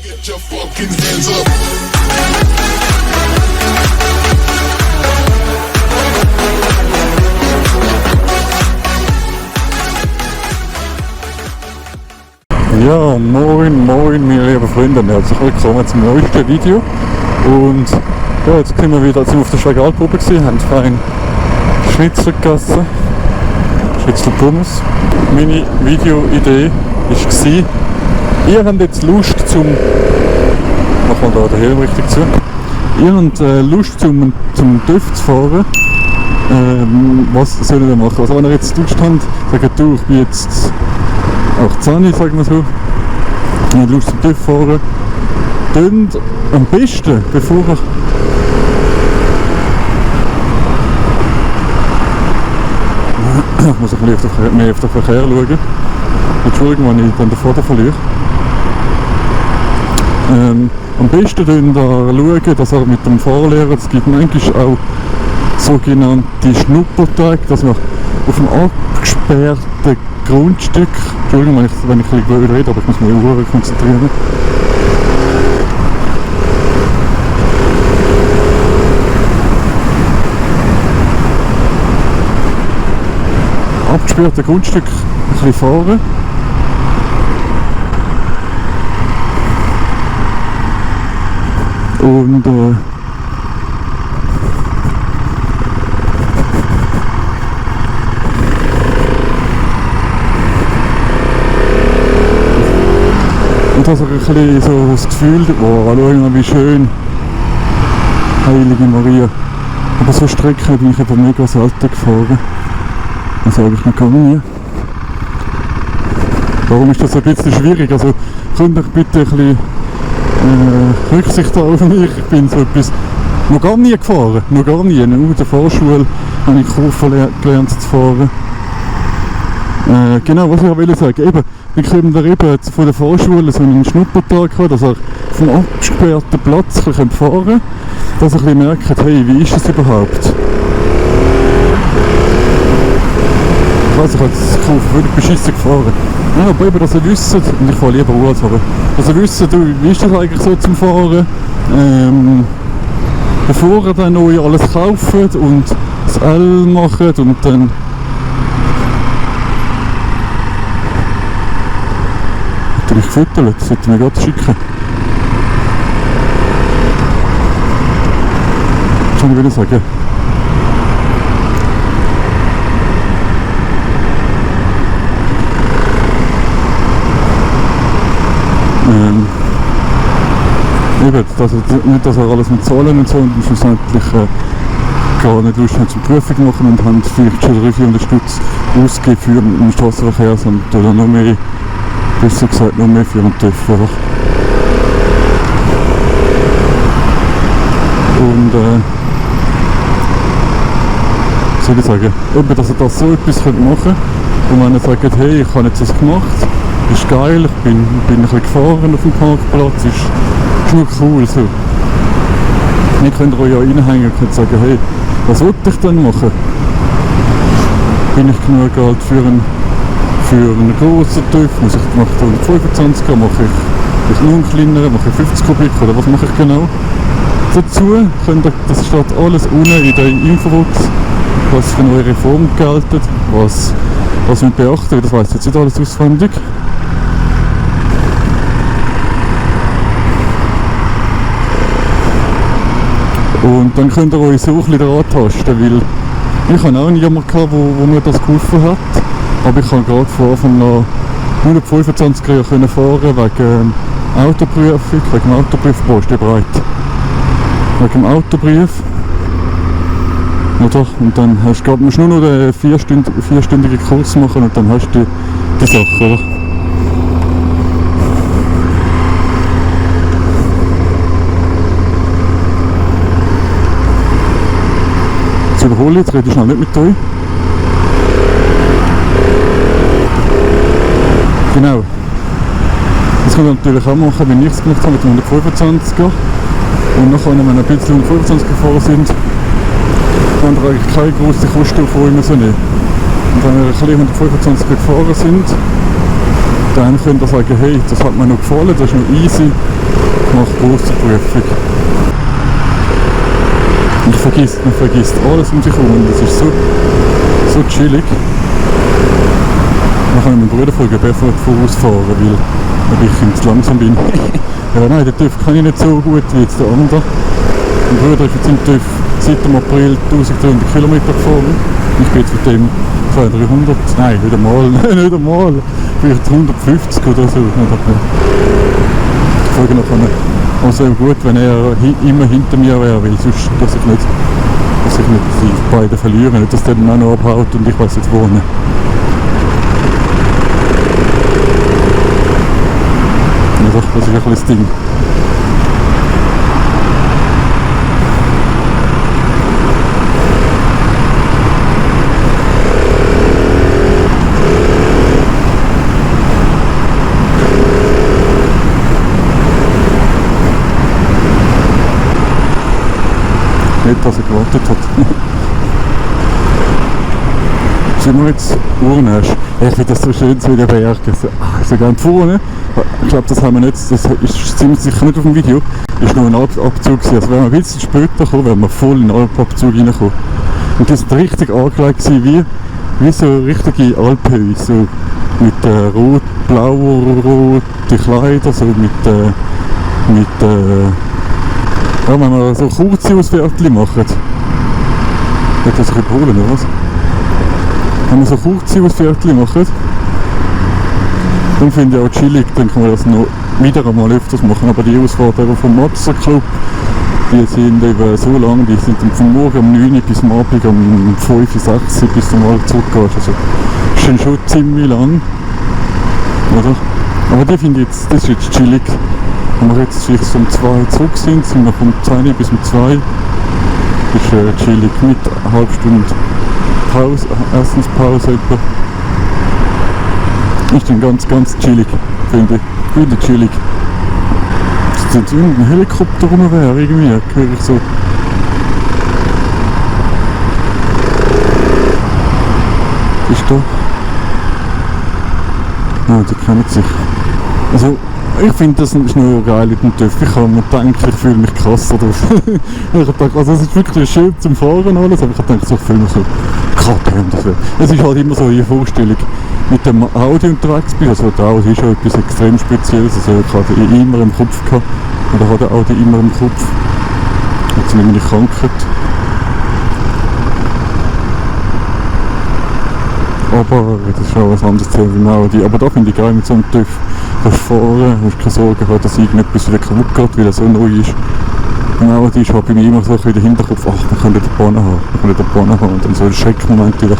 Get your fucking hands up. Ja, moin meine lieben Freunde, herzlich willkommen zum neuesten Video. Und ja, jetzt sind wir auf der Schwegalprobe gewesen, haben fein Schnitzel gegessen, Schnitzelpommes. Meine Videoidee war, ihr habt jetzt Lust zum, machen wir da den Helm richtig zu, ihr habt Lust zum TÜV zu fahren. Was sollen wir machen? Also wenn ihr jetzt Lust habt, sagt du, ich bin jetzt 18, sagen wir so, ich habe Lust zum TÜV fahren, dann am besten, bevor ihr ich muss ein bisschen mehr auf den Verkehr schauen. Entschuldigung, wenn ich dann den Faden verliere. Am besten schauen, dass er mit dem Fahrlehrer, es gibt manchmal auch sogenannte Schnuppertage, dass man auf einem abgesperrten Grundstück, Entschuldigung, wenn ich ein bisschen blöd rede, aber ich muss mich auch konzentrieren. Abgesperrte Grundstück ein bisschen fahren. Und dass er ein bisschen so das Gefühl, wow, schau mal wie schön, Heilige Maria. Aber so Strecken bin ich eben mega selten gefahren. Das sage ich noch gar nie. Warum ist das ein bisschen schwierig? Also könnt ihr bitte ein bisschen Rücksicht auf mich. Ich bin so etwas noch gar nie gefahren. Noch gar nie. Nur in der Fahrschule habe ich Kurven gelernt zu fahren. Genau, was ich will sagen. Eben, dann können wir eben von der Fahrschule so einen Schnuppertag haben, dass er auf einem abgesperrten Platz fahren kann. Dass er ein bisschen merkt, hey, wie ist das überhaupt? Ich weiß, ich habe das Kurve wirklich beschissen gefahren. Ja, aber eben, dass ihr wisst, und ich fahre lieber Uhr als fahren, dass ihr wisst, wie ist das eigentlich so zum Fahren, bevor ihr dann euch alles kauft und das L macht und dann hat er mich gefüttert, das sollte mir gerade schicken. Was soll ich wieder sagen? Eben, nicht, dass er alles mit Zahlen und so und schlussendlich gar nicht Lust haben zum Prüfung machen und haben vielleicht schon 300-400 Stutz ausgegeben für den Straßenverkehr oder noch mehr, besser gesagt noch mehr für den TÜV. Und soll ich sagen, eben, dass er das so etwas machen könnte und wenn er sagt, hey, ich habe jetzt das gemacht, ist geil, ich bin ein bisschen gefahren auf dem Parkplatz, ist nur cool so. Ihr könnt euch ja reinhängen und könnt sagen, hey, was wollte ich denn machen? Bin ich genug alt für einen grossen TÜV? Muss ich mache ich 125er, mache ich nur einen kleineren, mache ich 50 Kubik oder was mache ich genau? Dazu könnt ihr, das steht alles unten in der Infobox, was für neue Reformen gelten, was wir beachten, das weiss jetzt nicht alles auswendig. Und dann könnt ihr euch so ein bisschen daran tasten, weil ich habe auch niemanden gehabt, wo mir das geholfen hat. Aber ich kann gerade von Anfang an 125 Jahre fahren wegen Autoprüfung, wegen dem Autobrief, ist der breit. Wegen dem Autobrief. Oder? Und dann musst du nur noch den vierstündigen Kurs machen und dann hast du die Sache, oder? Überhole, jetzt rede ich schnell nicht mit euch. Genau. Das könnt ihr natürlich auch machen, wenn ich es gemacht habe mit dem 125er. Und nachher, wenn wir ein bisschen 125 gefahren sind, haben wir eigentlich keine grosse Kosten auf euch müssen nehmen. Und wenn wir ein bisschen 125 gefahren sind, dann könnt ihr sagen, hey, das hat mir noch gefallen, das ist noch easy. Ich mache grosse Prüfung. Man vergisst alles um sich herum und es ist so chillig. Dann kann ich meinen Bruder fragen, ob er vorausfahren will, ob ich zu langsam bin. Ja, nein, den TÜV kann ich nicht so gut wie jetzt der andere. Mein Bruder ist jetzt im TÜV seit dem April 1300 Kilometer gefahren. Ich bin jetzt mit dem 200, 300, nein, nicht einmal, vielleicht 150 oder so. Ich frage nachher, also gut, wenn er immer hinter mir wäre, weil sonst, dass ich nicht die beiden verliere, nicht, dass der dann auch noch abhaut und ich weiß jetzt wohnen. Also, das ist ein bisschen das Ding. Nicht, dass er gewartet hat. Sind wir jetzt Urnäsch? Ich finde das so schön, so in den Bergen. So gerne vorne. Ich glaube, das haben wir nicht, das ist ziemlich sicher nicht auf dem Video. Ist nur ein Alpabzug gewesen. Also wenn wir ein bisschen später kommen, wären wir voll in den Alpabzug reingekommen. Und das war richtig angelegt wie so richtige Alphäuser. So mit blau-roten Kleidern, so ja, wenn wir so kurze Ausfährtchen machen. Wird das sich überholen, oder was? Wenn wir so kurze Ausfährtchen machen, dann finde ich auch chillig, dann können wir das noch wieder einmal öfters machen. Aber die Ausfahrten vom Matzer Club, die sind eben so lang, die sind vom Morgen um 9 Uhr bis am Abend um 5, 6 Uhr bis du mal zurückgehst. Also das ist schon ziemlich lang. Oder? Aber die finde ich jetzt, das ist jetzt chillig. Wenn wir jetzt vielleicht um 2 zurück sind wir vom 10 bis um 2. Das ist chillig mit einer halben Stunde Pause, Essenspause etwa. Ist dann ganz chillig, finde ich. Finde ich chillig. Dass jetzt irgendein Helikopter rum wäre, irgendwie, höre ich so. Ist da? Ja, die kennen sich. Also, ich finde, das ist noch geil in dem TÜV. Ich habe mir gedacht, ich fühle mich krasser drauf. Ich habe gedacht, also es ist wirklich schön zum Fahren alles, aber ich habe gedacht, ich fühle mich so krass. Es ist halt immer so eine Vorstellung, mit dem Audi unterwegs bin. Also der Audi ist schon etwas extrem Spezielles. Also ich hatte ihn immer im Kopf gehabt. Oder hatte Audi immer im Kopf. Jetzt sind meine Krankheit. Aber das ist auch was anderes wie ein Audi. Aber da finde ich geil mit so einem TÜV. Du kannst fahren, musst keine Sorgen haben, dass irgendetwas wieder kaputt geht, weil er so neu ist. Beim Audi ist halt bei mir immer so ein bisschen der Hinterkopf, ach, wir können den Bahn haben. Und dann so ein Schreckmoment wieder.